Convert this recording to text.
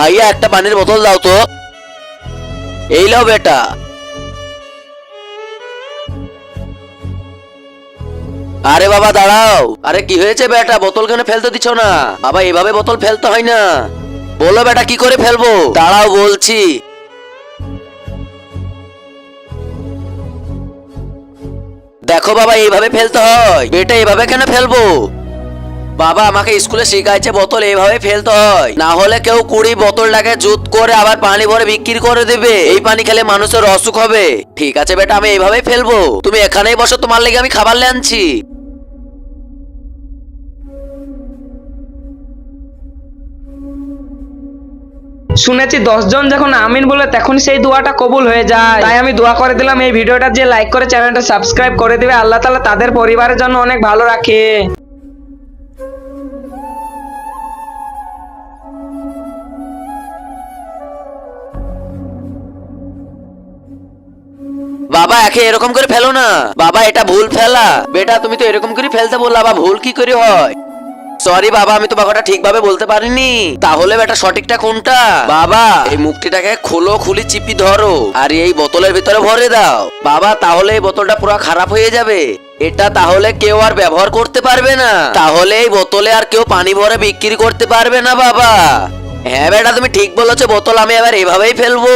ভাইয়া একটা পানির বোতল দাও তো। এই লাও বেটা। আরে বাবা দাঁড়াও। আরে কি হয়েছে বেটা, বোতল কেন ফেলতে দিচ্ছ না? বাবা এভাবে বোতল ফেলতে হয় না। বলো বেটা কি করে ফেলবো? দাঁড়াও বলছি। দেখো বাবা এইভাবে ফেলতে হয়। বেটা এভাবে কেন ফেলবো? বাবা আমাকে স্কুলে শিখাইছে বোতল এইভাবে ফেলতে হয়, না হলে কেউ কুড়ি বোতলটাকে জুত করে আবার পানি ভরে বিক্রি করে দেবে। এই পানি খেলে মানুষের অসুখ হবে। ঠিক আছে বেটা আমি এইভাবেই ফেলবো, তুমি এখানেই বসো, তোমার লেগে আমি খাবার নিয়ে আনছি। শুনেছি 10 জন যখন আমিন বলে তখন সেই দোয়াটা কবুল হয়ে যায়, তাই আমি দোয়া করে দিলাম এই ভিডিওটা যে লাইক করে চ্যানেলটা সাবস্ক্রাইব করে দিবে, আল্লাহ তাআলা তাদের পরিবারের জন্য অনেক ভালো রাখে। বাবা একে এরকম করে ফেলো না বাবা, এটা ভুল ফেলা। বেটা তুমি তো এরকম করে ফেলতে বললা, বা ভুল কি করে হয়? সরি বাবা, আমি তোমাকে ওটা ঠিকভাবে বলতে পারিনি। তাহলে বেটা সঠিকটা কোনটা? বাবা এই মুক্তিটাকে খোলো, খুলি চিপি ধরো আর এই বোতলের ভিতরে ভরে দাও। বাবা তাহলে এই বোতলটা পুরো খারাপ হয়ে যাবে, এটা তাহলে কেউ আর ব্যবহার করতে পারবে না। তাহলে এই বোতলে আর কেউ পানি ভরে বিক্রি করতে পারবে না বাবা। হ্যাঁ বেটা তুমি ঠিক বলেছো, বোতল আমি এবার এভাবেই ফেলবো।